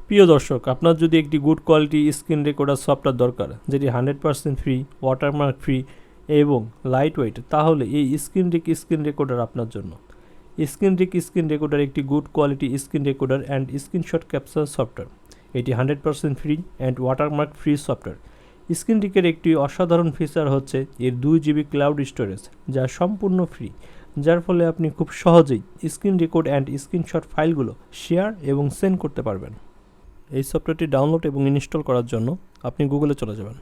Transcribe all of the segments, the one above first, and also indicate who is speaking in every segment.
Speaker 1: প্রিয় দর্শক, আপনার যদি একটি good quality screen recorder software দরকার যেটি 100% ফ্রি, ওয়াটারমার্ক ফ্রি এবং লাইট ওয়েট, তাহলে এই ScreenRec স্ক্রিন রেকর্ডার আপনার জন্য। ScreenRec স্ক্রিন রেকর্ডার একটি good quality screen recorder and screenshot capture software. এটি 100% free and watermark free software. ScreenRec-এর একটি অসাধারণ ফিচার হচ্ছে এর 2 GB ক্লাউড স্টোরেজ, যা সম্পূর্ণ ফ্রি, যার ফলে আপনি খুব সহজেই স্ক্রিন রেকর্ড অ্যান্ড স্ক্রিনশট ফাইলগুলো শেয়ার এবং সেন্ড করতে পারবেন। এই সফটওয়্যারটি ডাউনলোড এবং ইনস্টল করার জন্য আপনি গুগলে চলে যাবেন।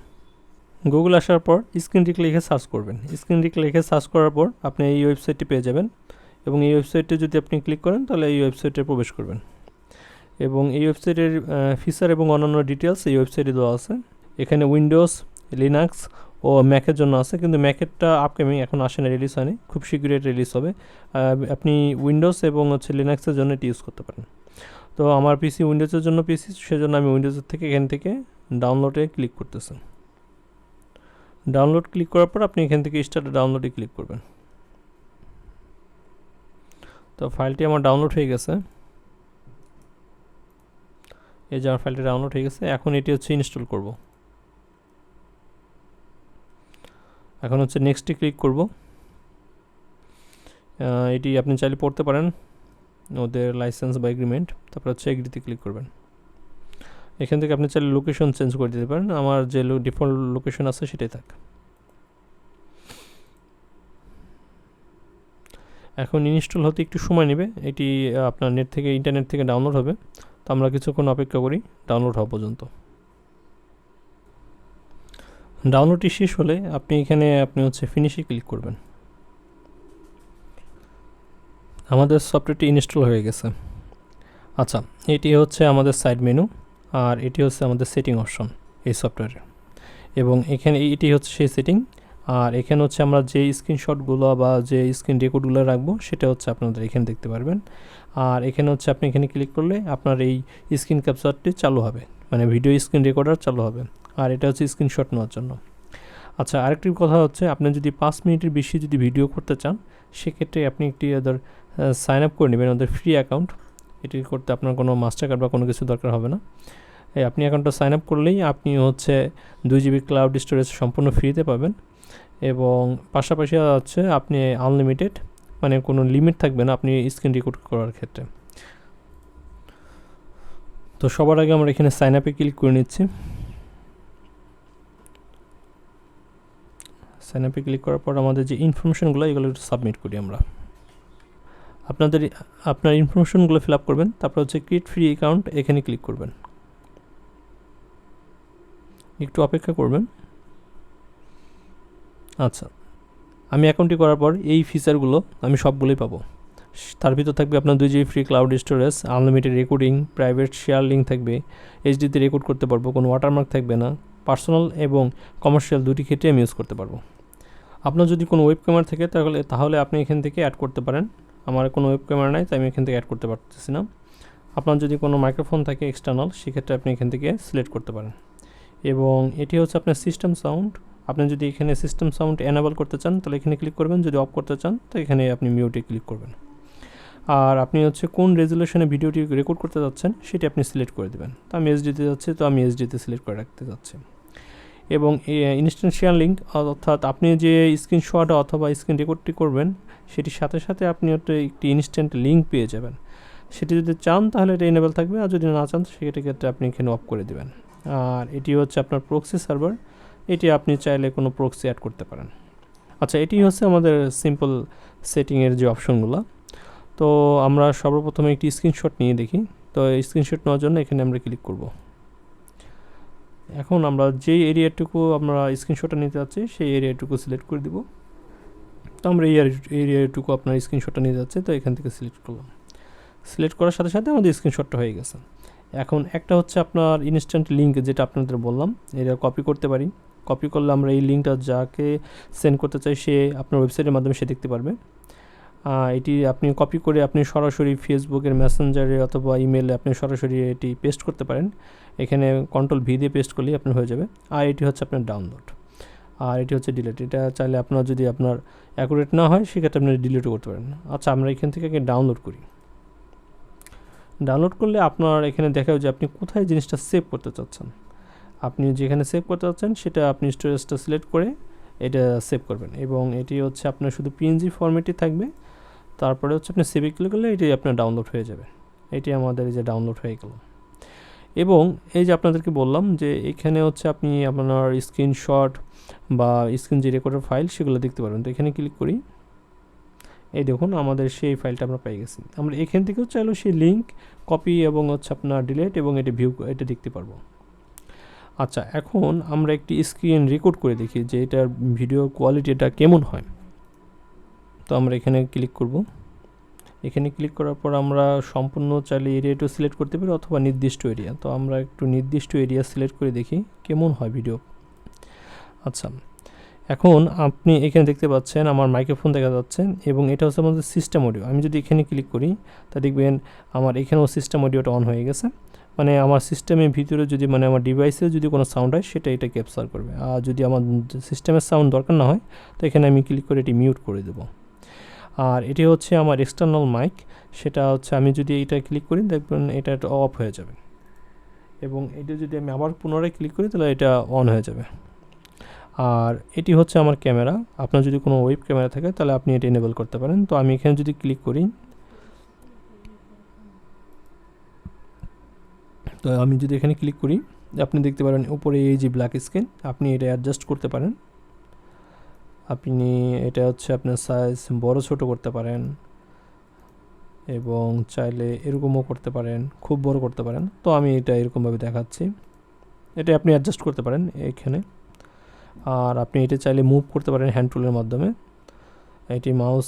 Speaker 1: গুগল আসার পর ScreenRec লিখে সার্চ করবেন। ScreenRec লিখে সার্চ করার পর আপনি এই ওয়েবসাইটটি পেয়ে যাবেন এবং এই ওয়েবসাইটে যদি আপনি ক্লিক করেন তাহলে এই ওয়েবসাইটে প্রবেশ করবেন এবং এই ওয়েবসাইটের ফিচার এবং অন্যান্য ডিটেলস এই ওয়েবসাইটে দেওয়া আছে। এখানে উইন্ডোজ, লিনাক্স ও ম্যাকের জন্য আছে, কিন্তু ম্যাকেরটা আপকামিং, এখন আসে না, রিলিজ হয়নি, খুব শীঘ্রই রিলিজ হবে। আপনি উইন্ডোজ এবং লিনাক্সের জন্য এটি ইউজ করতে পারেন। তো আমার পিসি উইন্ডোজের জন্য পিসি, সেজন্য আমি উইন্ডোজের থেকে এখান থেকে ডাউনলোডে ক্লিক করতেছি। ডাউনলোড ক্লিক করার পর আপনি এখান থেকে স্টার্ট ডাউনলোডে ক্লিক করবেন। তো ফাইলটি আমার ডাউনলোড হয়ে গেছে। এই যে আমার ফাইলটি ডাউনলোড হয়ে গেছে। এখন এটি ইনস্টল করব। এখন নেক্সটে ক্লিক করব। এটি আপনি চাইলে পড়তে পারেন, ওদের লাইসেন্স বা এগ্রিমেন্ট। তারপর এগ্রিতে ক্লিক করবেন। এখান থেকে আপনি চাইলে লোকেশন চেঞ্জ করে দিতে পারেন। আমার যে ডিফল্ট লোকেশন আছে সেটাই থাক। এখন ইনস্টল হতে একটু সময় নেবে। এটি আপনার ইন্টারনেট থেকে ডাউনলোড হবে। তো আমরা কিছুক্ষণ অপেক্ষা করি ডাউনলোড হওয়া পর্যন্ত। ডাউনলোডটি শেষ হলে আপনি ফিনিশে ক্লিক করবেন। আমাদের সফটওয়্যারটি ইনস্টল হয়ে গেছে। আচ্ছা, এটি আমাদের সাইড মেনু, আর এটি আমাদের সেটিং অপশন এই সফটওয়্যারে, এবং এখানে এটি সেই সেটিং। আর এখানে আমরা যে স্ক্রিনশটগুলো বা যে স্ক্রিন রেকর্ডগুলো রাখবো সেটা আপনাদের এখানে দেখতে পারবেন। আর এখানে আপনি এখানে ক্লিক করলে আপনার এই স্ক্রিন ক্যাপচারটি চালু হবে, মানে ভিডিও স্ক্রিন রেকর্ডার চালু হবে। আর এটা স্ক্রিনশট নেওয়ার জন্য। আচ্ছা, আরেকটি কথা আপনি যদি 5 মিনিটের বেশি যদি ভিডিও করতে চান, সেক্ষেত্রে আপনি একটি ওদের সাইন আপ করে নেবেন, ওদের ফ্রি অ্যাকাউন্ট। এটি করতে আপনার কোনো মাস্টার কার্ড বা কোনো কিছু দরকার হবে না। আপনি অ্যাকাউন্টটা সাইন আপ করলেই আপনি 2 GB ক্লাউড স্টোরেজ সম্পূর্ণ ফ্রিতে পাবেন, এবং পাশাপাশি আপনি আনলিমিটেড, মানে কোনো লিমিট থাকবে না আপনি স্ক্রিন রেকর্ড করার ক্ষেত্রে। তো সবার আগে আমরা এখানে সাইন আপে ক্লিক করে নিচ্ছি। সাইন আপে ক্লিক করার পর আমাদের যে ইনফরমেশনগুলো এগুলো একটু সাবমিট করি আমরা। আপনার ইনফরমেশনগুলো ফিল আপ করবেন। তারপর ক্রিয়েট ফ্রি অ্যাকাউন্ট, এখানে ক্লিক করবেন। একটু অপেক্ষা করবেন। আচ্ছা, আমি অ্যাকাউন্টটি করার পর এই ফিচারগুলো আমি সবগুলোই পাবো। তার ভিতর থাকবে আপনার 2 GB free cloud storage, unlimited recording, private share link থাকবে, এইচডিতে রেকর্ড করতে পারবো, কোনো ওয়াটারমার্ক থাকবে না, পার্সোনাল এবং কমার্শিয়াল দুটি ক্ষেত্রে আমি ইউজ করতে পারবো। আপনার যদি কোনো ওয়েব ক্যামেরা থাকে তাহলে আপনি এখান থেকে অ্যাড করতে পারেন। আমার কোনো ওয়েব ক্যামেরা নাই, তাই আমি এখান থেকে অ্যাড করতে পারতেছি না। আপনার যদি কোনো মাইক্রোফোন থাকে এক্সটার্নাল, সেক্ষেত্রে আপনি এখান থেকে সিলেক্ট করতে পারেন। এবং এটি আপনার সিস্টেম সাউন্ড। আপনি যদি এখানে সিস্টেম সাউন্ড এনেবল করতে চান তাহলে এখানে ক্লিক করবেন, যদি অফ করতে চান তো এখানে আপনি মিউটে ক্লিক করবেন। আর আপনি কোন রেজুলেশনে ভিডিওটি রেকর্ড করতে যাচ্ছেন সেটি আপনি সিলেক্ট করে দেবেন। তো আমি এইচডিতে যাচ্ছি, তো আমি এইচডিতে সিলেক্ট করে রাখতে যাচ্ছি। এবং ইনস্ট্যান্ট শেয়ার লিঙ্ক, অর্থাৎ আপনি যে স্ক্রিনশট অথবা স্ক্রিন রেকর্ডটি করবেন সেটির সাথে সাথে আপনি একটি ইনস্ট্যান্ট লিঙ্ক পেয়ে যাবেন। সেটি যদি চান তাহলে এটা এনেবল থাকবে, আর যদি না চান সেক্ষেত্রে আপনি এখানে অফ করে দেবেন। আর এটি আপনার প্রক্সি সার্ভার। এটি আপনি চাইলে কোনো প্রক্সি অ্যাড করতে পারেন। আচ্ছা, এটি আমাদের সিম্পল সেটিংয়ের যে অপশনগুলো। তো আমরা সর্বপ্রথমে একটি স্ক্রিনশট নিয়ে দেখি। তো এই স্ক্রিনশট নেওয়ার জন্য এখানে আমরা ক্লিক করব। এখন আমরা যেই এরিয়াটুকু আমরা স্ক্রিনশটটা নিতে যাচ্ছি সেই এরিয়াটুকু সিলেক্ট করে দিব। তো আমরা এই এরিয়াটুকু আপনার স্ক্রিনশটটা নিতে যাচ্ছি, তো এখান থেকে সিলেক্ট করলাম। সিলেক্ট করার সাথে সাথে আমাদের স্ক্রিনশটটা হয়ে গেছে। এখন একটা আপনার ইনস্ট্যান্ট লিঙ্ক, যেটা আপনাদের বললাম, এটা কপি করতে পারি। কপি করলে আমরা এই লিঙ্কটা যাকে সেন্ড করতে চাই সে আপনার ওয়েবসাইটের মাধ্যমে সে দেখতে পারবে। এটি আপনি কপি করে আপনি সরাসরি ফেসবুকের মেসেঞ্জারে অথবা ইমেলে আপনি সরাসরি এটি পেস্ট করতে পারেন। এখানে Ctrl+V দিয়ে পেস্ট করলেই আপনার হয়ে যাবে। আর এটি আপনার ডাউনলোড, আর এটি ডিলিট। এটা চাইলে আপনার যদি আপনার অ্যাকুরেট না হয় সেক্ষেত্রে আপনি ডিলিটও করতে পারেন। আচ্ছা, আমরা এখান থেকে ডাউনলোড করি। ডাউনলোড করলে আপনার এখানে দেখাও যে আপনি কোথায় জিনিসটা সেভ করতে চাচ্ছেন। আপনি যেখানে সেভ করতে চাচ্ছেন সেটা আপনি স্টোরেজটা সিলেক্ট করে এটা সেভ করবেন, এবং এটি হচ্ছে আপনার শুধু পিএনজি ফরম্যাটই থাকবে। তারপরে হচ্ছে আপনি সেভে ক্লিক করলে এটি আপনার ডাউনলোড হয়ে যাবে। এটি আমাদের এই যে ডাউনলোড হয়ে গেল। এবং এই যে আপনাদেরকে বললাম যে এখানে হচ্ছে আপনি আপনার স্ক্রিনশট বা স্ক্রিন যে রেকর্ডের ফাইল সেগুলো দেখতে পারবেন। তো এখানে ক্লিক করি, এই দেখুন আমাদের সেই ফাইলটা আমরা পেয়ে গেছি। আমরা এখান থেকেও চাইলেও সেই লিঙ্ক কপি এবং হচ্ছে আপনার ডিলিট এবং এটা ভিউ এটা দেখতে পারবো। আচ্ছা, এখন আমরা একটি স্ক্রিন রেকর্ড করে দেখি যে এটার ভিডিও কোয়ালিটিটা কেমন হয়। তো আমরা এখানে ক্লিক করব। এখানে ক্লিক করার পর আমরা সম্পূর্ণ চাইলে এরিয়াটাও সিলেক্ট করতে পারি অথবা নির্দিষ্ট এরিয়া। তো আমরা একটু নির্দিষ্ট এরিয়া সিলেক্ট করে দেখি কেমন হয় ভিডিও। আচ্ছা, এখন আপনি এখানে দেখতে পাচ্ছেন আমার মাইক্রোফোন দেখা যাচ্ছে এবং এটা হচ্ছে আমাদের সিস্টেম অডিও। আমি যদি এখানে ক্লিক করি তা দেখবেন আমার এখানেও সিস্টেম অডিওটা অন হয়ে গেছে। মানে আমার সিস্টেমের ভিতরে যদি মানে আমার ডিভাইসে যদি কোনো সাউন্ড হয় সেটা এটা ক্যাপচার করবে। আর যদি আমার সিস্টেমের সাউন্ড দরকার না হয় তো এখানে আমি ক্লিক করে এটি মিউট করে দেবো। আর এটি হচ্ছে আমার এক্সটার্নাল মাইক, সেটা হচ্ছে আমি যদি এটা ক্লিক করি দেখবেন এটা অফ হয়ে যাবে, এবং এটা যদি আমি আবার পুনরায় ক্লিক করি তাহলে এটা অন হয়ে যাবে। আর এটি হচ্ছে আমার ক্যামেরা। আপনার যদি কোনো ওয়েব ক্যামেরা থাকে তাহলে আপনি এটা এনেবল করতে পারেন। তো আমি এখানে যদি ক্লিক করি, তো আমি যদি এখানে ক্লিক করি আপনি দেখতে পারেন উপরে এই যে ব্ল্যাক স্ক্রিন, আপনি এটা অ্যাডজাস্ট করতে পারেন। আপনি এটা হচ্ছে আপনার সাইজ বড় ছোট করতে পারেন এবং চাইলে এরকমও করতে পারেন, খুব বড় করতে পারেন। তো আমি এটা এরকমভাবে দেখাচ্ছি, এটা আপনি অ্যাডজাস্ট করতে পারেন এখানে। আর আপনি এটা চাইলে মুভ করতে পারেন হ্যান্ড টুলের মাধ্যমে। এটি মাউস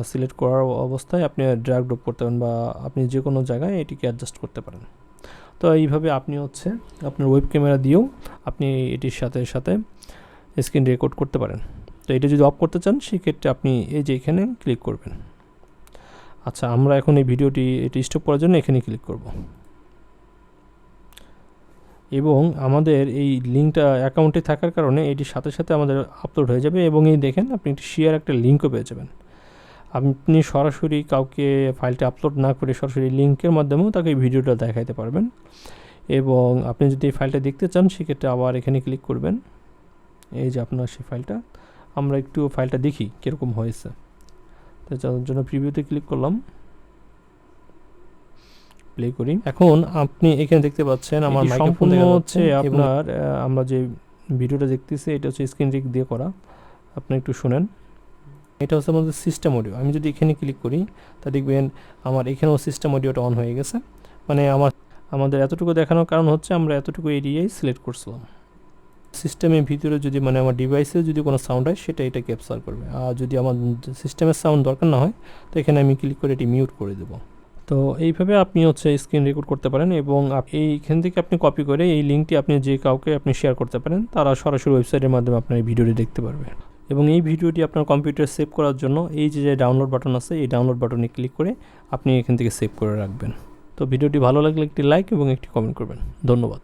Speaker 1: সিলেক্ট করার অবস্থায় আপনি ড্র্যাগ ড্রপ করতে পারেন বা আপনি যে কোনো জায়গায় এটিকে অ্যাডজাস্ট করতে পারেন। তো এইভাবে আপনি হচ্ছে আপনার ওয়েব ক্যামেরা দিয়েও আপনি এটির সাথে সাথে স্ক্রিন রেকর্ড করতে পারেন। তো এটা যদি অফ করতে চান সেক্ষেত্রে আপনি এই যে এখানে ক্লিক করবেন। আচ্ছা, আমরা এখন এই ভিডিওটি এটি স্টপ করার জন্য এখানে ক্লিক করব, এবং আমাদের এই লিঙ্কটা অ্যাকাউন্টে থাকার কারণে এটির সাথে সাথে আমাদের আপলোড হয়ে যাবে। এবং এই দেখেন আপনি একটি শেয়ার একটা লিঙ্কও পেয়ে যাবেন। আপনি সরাসরি কাউকে ফাইলটা আপলোড না করে সরাসরি লিঙ্কের মাধ্যমেও তাকে এই ভিডিওটা দেখাতে পারবেন। এবং আপনি যদি এই ফাইলটা দেখতে চান সেক্ষেত্রে আবার এখানে ক্লিক করবেন। এই যে আপনার সেই ফাইলটা, আমরা একটু ফাইলটা দেখি কীরকম হয়েছে। তো যার জন্য প্রিভিউতে ক্লিক করলাম, প্লে করি। এখন আপনি এখানে দেখতে পাচ্ছেন আমার সম্পূর্ণ হচ্ছে আপনার আমরা যে ভিডিওটা দেখতেছি এটা হচ্ছে ScreenRec দিয়ে করা। আপনি একটু শুনেন, এটা হচ্ছে আমাদের সিস্টেম অডিও। আমি যদি এখানে ক্লিক করি তা দেখবেন আমার এখানেও সিস্টেম অডিওটা অন হয়ে গেছে। মানে আমাদের এতটুকু দেখানোর কারণ হচ্ছে আমরা এতটুকু এরিয়াই সিলেক্ট করছিলাম। সিস্টেমের ভিতরে যদি মানে আমার ডিভাইসে যদি কোনো সাউন্ড হয় সেটা এটা ক্যাপচার করবে। আর যদি আমার সিস্টেমের সাউন্ড দরকার না হয় তো এখানে আমি ক্লিক করে এটি মিউট করে দেবো। তো এইভাবে আপনি হচ্ছে স্ক্রিন রেকর্ড করতে পারেন, এবং এইখান থেকে আপনি কপি করে এই লিঙ্কটি আপনি যে কাউকে আপনি শেয়ার করতে পারেন, তারা সরাসরি ওয়েবসাইটের মাধ্যমে আপনার এই ভিডিওটি দেখতে পারবে। এবং এই ভিডিওটি আপনার কম্পিউটারে সেভ করার জন্য এই যে ডাউনলোড বাটন আছে এই ডাউনলোড বাটনে ক্লিক করে আপনি এখান থেকে সেভ করে রাখবেন। তো ভিডিওটি ভালো লাগলে একটি লাইক এবং একটি কমেন্ট করবেন। ধন্যবাদ।